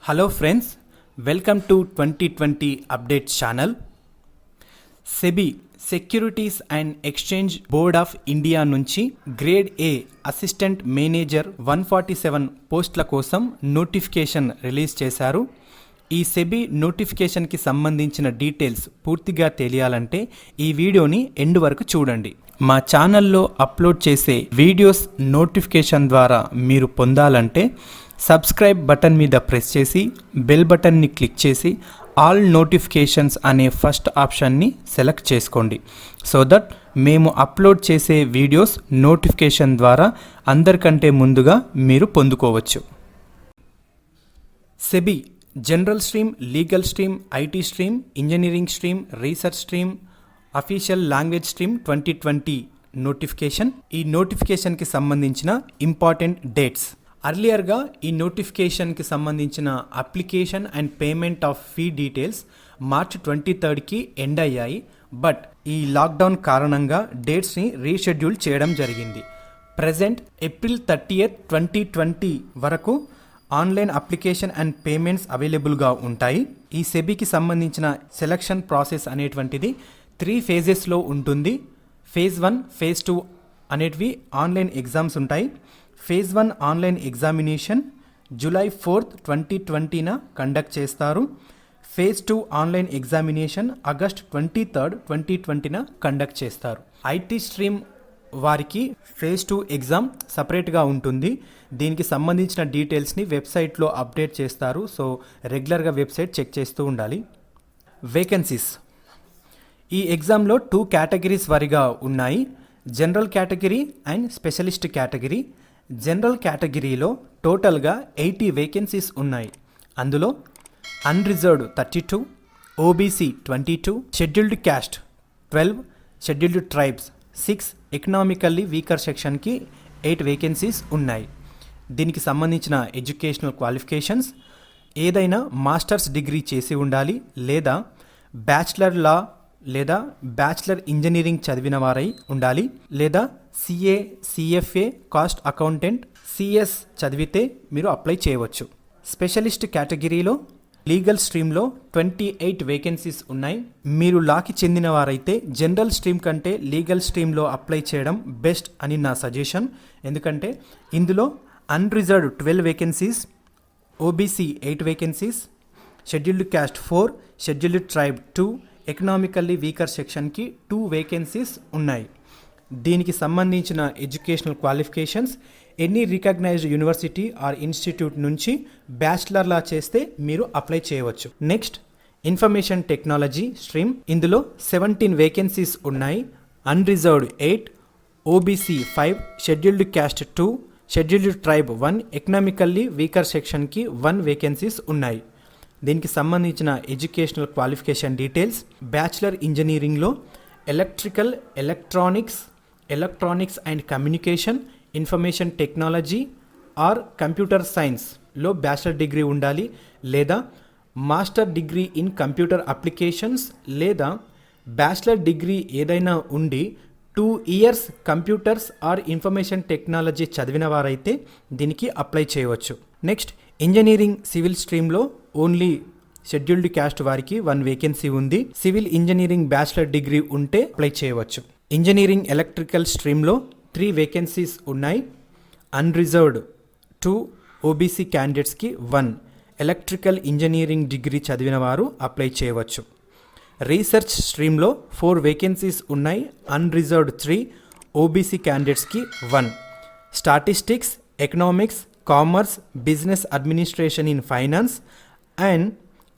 Hello friends, welcome to 2020 updates channel. SEBI securities and exchange board of India నుంచి grade A assistant manager 147 పోస్టుల కోసం notification release చేశారు. ఈ SEBI నోటిఫికేషన్కి సంబంధించిన డీటెయిల్స్ పూర్తిగా తెలియాలంటే ఈ వీడియోని ఎండ్ వరకు చూడండి. మా ఛానల్లో అప్లోడ్ చేసే వీడియోస్ నోటిఫికేషన్ ద్వారా మీరు పొందాలంటే సబ్స్క్రైబ్ బటన్ మీద ప్రెస్ చేసి బెల్ బటన్ని క్లిక్ చేసి ఆల్ నోటిఫికేషన్స్ అనే ఫస్ట్ ఆప్షన్ని సెలెక్ట్ చేసుకోండి. సో దట్ మేము అప్లోడ్ చేసే వీడియోస్ నోటిఫికేషన్ ద్వారా అందరికంటే ముందుగా మీరు పొందుకోవచ్చు. SEBI general stream, legal stream, IT stream, engineering stream, research stream, official language stream 2020 notification. ఈ నోటిఫికేషన్కి సంబంధించిన ఇంపార్టెంట్ డేట్స్. అర్లియర్గా ఈ నోటిఫికేషన్కి సంబంధించిన application and payment of fee details March 23కి ఎండ్ అయ్యాయి. బట్ ఈ లాక్డౌన్ కారణంగా డేట్స్ని రీషెడ్యూల్ చేయడం జరిగింది. ప్రజెంట్ ఏప్రిల్ 30th 2020 వరకు ఆన్లైన్ అప్లికేషన్ అండ్ పేమెంట్స్ అవైలబుల్గా ఉంటాయి. ఈ సెబీకి సంబంధించిన సెలక్షన్ ప్రాసెస్ అనేటువంటిది 3 ఫేజెస్లో ఉంటుంది. ఫేజ్ 1, ఫేజ్ 2 అనేటివి ఆన్లైన్ ఎగ్జామ్స్ ఉంటాయి. Phase 1 online examination July 4th 2020న కండక్ట్ చేస్తారు. Phase 2 online examination August 23rd 2020న కండక్ట్ చేస్తారు. ఐటీ స్ట్రీమ్ వారికి ఫేజ్ 2 ఎగ్జామ్ సపరేట్గా ఉంటుంది. దీనికి సంబంధించిన డీటెయిల్స్ని వెబ్సైట్లో అప్డేట్ చేస్తారు. సో రెగ్యులర్గా వెబ్సైట్ చెక్ చేస్తూ ఉండాలి. వేకెన్సీస్. ఈ ఎగ్జామ్లో 2 కేటగిరీస్ వారిగా ఉన్నాయి. General category and specialist category. General కేటగిరీలో టోటల్గా 80 వేకెన్సీస్ ఉన్నాయి. అందులో unreserved 32, OBC 22, scheduled caste 12, scheduled tribes 6, economically weaker సెక్షన్కి 8 వేకెన్సీస్ ఉన్నాయి. దీనికి సంబంధించిన ఎడ్యుకేషనల్ క్వాలిఫికేషన్స్ ఏదైనా మాస్టర్స్ డిగ్రీ చేసి ఉండాలి, లేదా బ్యాచిలర్ లా లేదా బ్యాచిలర్ ఇంజనీరింగ్ చదివిన వారై ఉండాలి, లేదా CA, CFA, cost accountant, CS చదివితే మీరు అప్లై చేయవచ్చు. స్పెషలిస్ట్ కేటగిరీలో లీగల్ స్ట్రీమ్లో 28 వేకెన్సీస్ ఉన్నాయి. మీరు లాకి చెందిన వారైతే జనరల్ స్ట్రీమ్ కంటే లీగల్ స్ట్రీమ్లో అప్లై చేయడం బెస్ట్ అని నా సజెషన్. ఎందుకంటే ఇందులో unreserved 12 vacancies, OBC 8 vacancies, scheduled caste 4, scheduled tribe 2, economically weaker సెక్షన్కి 2 వేకెన్సీస్ ఉన్నాయి. దీనికి సంబంధించిన educational qualifications any recognised university or institute నుంచి బ్యాచిలర్ లా చేస్తే మీరు అప్లై చేయవచ్చు. Next, information technology stream. ఇందులో 17 వేకెన్సీస్ ఉన్నాయి. Unreserved 8, OBC 5, scheduled caste 2, scheduled tribe 1, economically weaker సెక్షన్కి 1 వేకెన్సీస్ ఉన్నాయి. దీనికి సంబంధించిన ఎడ్యుకేషనల్ క్వాలిఫికేషన్ డీటెయిల్స్. బ్యాచిలర్ ఇంజనీరింగ్లో electrical, electronics and communication, information technology or computer సైన్స్లో బ్యాచిలర్ డిగ్రీ ఉండాలి, లేదా master degree in computer applications లేదా బ్యాచిలర్ డిగ్రీ ఏదైనా ఉండి 2 years computers or information technology చదివిన వారైతే దీనికి అప్లై చేయవచ్చు. నెక్స్ట్, ఇంజనీరింగ్ సివిల్ స్ట్రీమ్లో ఓన్లీ షెడ్యూల్డ్ క్యాస్ట్ వారికి 1 వేకెన్సీ ఉంది. సివిల్ ఇంజనీరింగ్ బ్యాచిలర్ డిగ్రీ ఉంటే అప్లై చేయవచ్చు. ఇంజనీరింగ్ ఎలక్ట్రికల్ స్ట్రీమ్లో 3 వేకెన్సీస్ ఉన్నాయి. అన్రిజర్వ్డ్ 2, ఓబీసీ క్యాండిడేట్స్కి 1, ఎలక్ట్రికల్ ఇంజనీరింగ్ డిగ్రీ చదివిన వారు అప్లై చేయవచ్చు. రీసెర్చ్ స్ట్రీమ్లో 4 వేకెన్సీస్ ఉన్నాయి. అన్రిజర్వ్డ్ 3, ఓబీసీ క్యాండిడేట్స్కి 1. Statistics, economics, commerce, business administration in finance and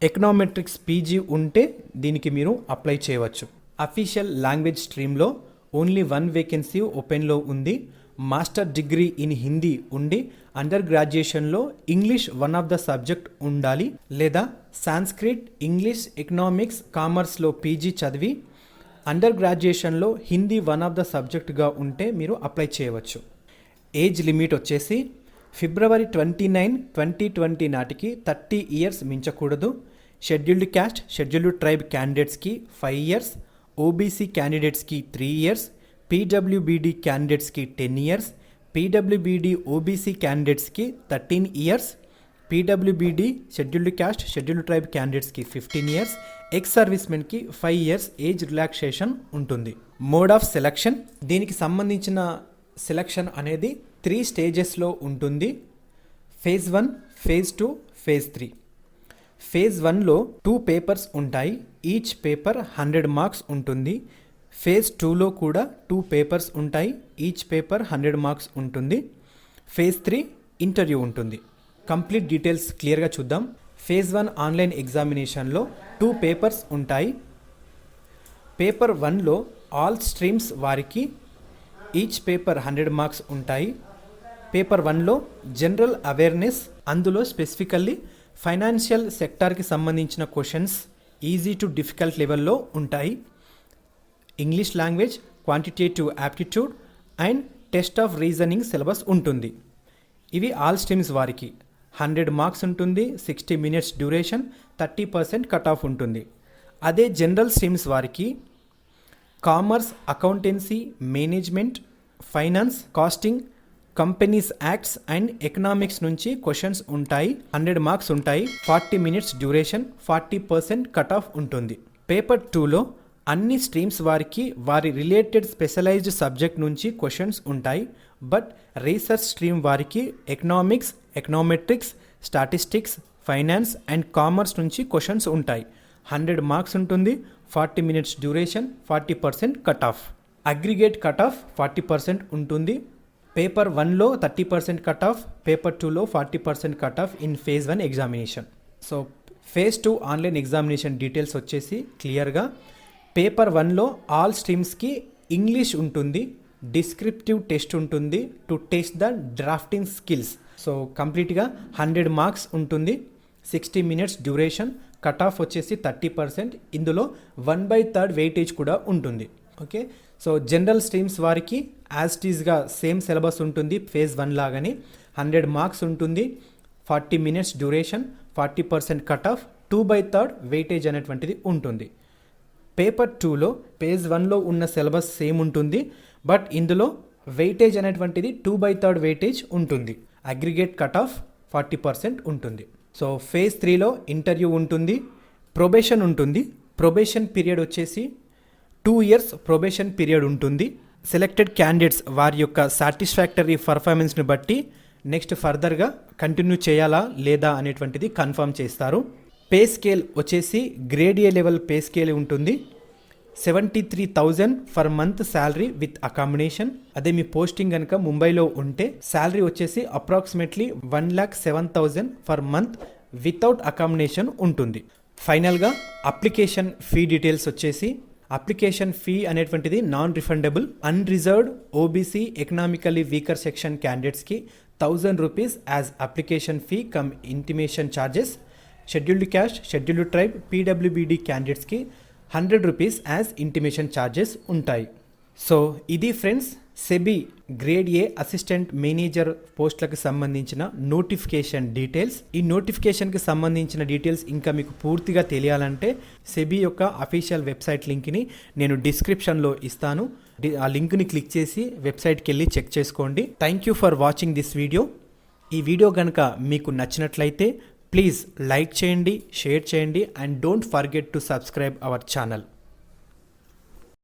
econometrics PG ఉంటే దీనికి మీరు అప్లై చేయవచ్చు. అఫీషియల్ లాంగ్వేజ్ స్ట్రీమ్లో ఓన్లీ 1 వేకెన్సీ ఓపెన్లో ఉంది. మాస్టర్ డిగ్రీ ఇన్ హిందీ ఉండి అండర్ గ్రాడ్యుయేషన్లో ఇంగ్లీష్ 1 ఆఫ్ ద సబ్జెక్ట్ ఉండాలి, లేదా సాంస్క్రిట్, ఇంగ్లీష్, ఎకనామిక్స్, కామర్స్లో పీజీ చదివి అండర్ గ్రాడ్యుయేషన్లో హిందీ 1 ఆఫ్ ద సబ్జెక్ట్గా ఉంటే మీరు అప్లై చేయవచ్చు. ఏజ్ లిమిట్ వచ్చేసి ఫిబ్రవరి 29, 2020 నాటికి 30 years మించకూడదు. షెడ్యూల్డ్ క్యాస్ట్, షెడ్యూల్డ్ ట్రైబ్ క్యాండిడేట్స్కి 5 years, ఓబీసీ క్యాండిడేట్స్కి 3 years, పీడబ్ల్యూబీడీ క్యాండిడేట్స్కి 10 years, పీడబ్ల్యూబీడీ ఓబీసీ క్యాండిడేట్స్కి 13 years, PWBD scheduled caste scheduled tribe క్యాండిడేట్స్కి 15 ఇయర్స్, ఎక్స్ సర్వీస్మెన్కి 5 ఇయర్స్ ఏజ్ రిలాక్సేషన్ ఉంటుంది. మోడ్ ఆఫ్ సెలక్షన్, దీనికి సంబంధించిన సెలక్షన్ అనేది 3 స్టేజెస్లో ఉంటుంది. Phase 1, phase 2, phase 3. ఫేజ్ 1లో 2 పేపర్స్ ఉంటాయి. ఈచ్ పేపర్ 100 మార్క్స్ ఉంటుంది. ఫేజ్ 2లో కూడా 2 పేపర్స్ ఉంటాయి. ఈచ్ పేపర్ 100 మార్క్స్ ఉంటుంది. ఫేజ్ 3 ఇంటర్వ్యూ ఉంటుంది. కంప్లీట్ డీటెయిల్స్ క్లియర్గా చూద్దాం. ఫేజ్ 1 ఆన్లైన్ ఎగ్జామినేషన్లో 2 పేపర్స్ ఉంటాయి. పేపర్ 1లో ఆల్ స్ట్రీమ్స్ వారికి ఈచ్ పేపర్ 100 మార్క్స్ ఉంటాయి. పేపర్ 1లో జనరల్ అవేర్నెస్, అందులో స్పెసిఫికల్లీ ఫైనాన్షియల్ సెక్టార్కి సంబంధించిన క్వశ్చన్స్ ఈజీ టు డిఫికల్ట్ లెవెల్లో ఉంటాయి. English language, quantitative aptitude and test of reasoning syllabus ఉంటుంది. ఇవి ఆల్ స్ట్రీమ్స్ వారికి 100 మార్క్స్ ఉంటుంది. 60 మినిట్స్ డ్యూరేషన్, 30% కట్ ఆఫ్ ఉంటుంది. అదే జనరల్ స్ట్రీమ్స్ వారికి commerce, accountancy, management, finance, costing, companies acts and economics నుంచి క్వశ్చన్స్ ఉంటాయి. 100 మార్క్స్ ఉంటాయి. 40 మినిట్స్ డ్యూరేషన్, 40% కట్ ఆఫ్ ఉంటుంది. పేపర్ 2లో అన్ని స్ట్రీమ్స్ వారికి వారి రిలేటెడ్ స్పెషలైజ్డ్ సబ్జెక్ట్ నుంచి క్వశ్చన్స్ ఉంటాయి. బట్ రీసెర్చ్ స్ట్రీమ్ వారికి economics, econometrics, statistics, finance and commerce నుంచి క్వశ్చన్స్ ఉంటాయి. 100 మార్క్స్ ఉంటుంది. 40 minutes duration, 40% cut off. Aggregate cut off 40% ఉంటుంది. పేపర్ 1లో 30% కట్ ఆఫ్, పేపర్ 2లో 40% cut of in phase 1 examination. So phase 2 online examination details వచ్చేసి క్లియర్గా paper 1లో all స్ట్రీమ్స్కి English ఉంటుంది. Descriptive test ఉంటుంది to test the drafting skills. So కంప్లీట్గా 100 marks ఉంటుంది. 60 minutes duration, cut off వచ్చేసి 30%. ఇందులో 1/3 వెయిటేజ్ కూడా ఉంటుంది. ఓకే, సో జనరల్ స్ట్రీమ్స్ వారికి యాజ్ టీజ్గా సేమ్ సిలబస్ ఉంటుంది. ఫేజ్ 1 లాగానే 100 మార్క్స్ ఉంటుంది. 40 minutes duration, 40% cut of, 2/3 weightage అనేటువంటిది ఉంటుంది. పేపర్ 2లో పేజ్ 1లో ఉన్న సిలబస్ సేమ్ ఉంటుంది. బట్ ఇందులో వెయిటేజ్ అనేటువంటిది 2/3 వెయిటేజ్ ఉంటుంది. అగ్రిగేట్ కట్ ఆఫ్ 40% ఉంటుంది. సో ఫేజ్ 3లో ఇంటర్వ్యూ ఉంటుంది. ప్రొబేషన్ ఉంటుంది. ప్రొబేషన్ పీరియడ్ వచ్చేసి 2 ఇయర్స్ ప్రొబేషన్ పీరియడ్ ఉంటుంది. సెలెక్టెడ్ క్యాండిడేట్స్ వారి యొక్క సాటిస్ఫాక్టరీ పర్ఫార్మెన్స్ని బట్టి నెక్స్ట్ ఫర్దర్గా కంటిన్యూ చేయాలా లేదా అనేటువంటిది కన్ఫర్మ్ చేస్తారు. పే స్కేల్ వచ్చేసి grade A level pay scale ఉంటుంది. 73,000 for month salary with accommodation. అదే మీ పోస్టింగ్ కనుక ముంబైలో ఉంటే శాలరీ వచ్చేసి approximately 1,07,000 for month without accommodation ఉంటుంది. ఫైనల్గా అప్లికేషన్ ఫీ డీటెయిల్స్ వచ్చేసి అప్లికేషన్ ఫీ అనేటువంటిది non refundable. Unreserved OBC economically weaker section క్యాండిడేట్స్కి 1,000 rupees as application fee cum intimation charges. Scheduled caste scheduled tribe PWBD క్యాండిడేట్స్కి 100 రూపీస్ యాజ్ ఇంటిమేషన్ ఛార్జెస్ ఉంటాయి. So ఇది friends SEBI grade A assistant manager పోస్టులకు సంబంధించిన notification details. ఈ నోటిఫికేషన్కి సంబంధించిన details ఇంకా మీకు పూర్తిగా తెలియాలంటే సెబీ యొక్క అఫీషియల్ వెబ్సైట్ లింక్ని నేను డిస్క్రిప్షన్లో ఇస్తాను. ఆ లింక్ని క్లిక్ చేసి వెబ్సైట్కి వెళ్ళి చెక్ చేసుకోండి. Thank you for watching this video. ఈ వీడియో కనుక మీకు నచ్చినట్లయితే ప్లీజ్ లైక్ చేయండి, షేర్ చేయండి and don't forget to subscribe our channel.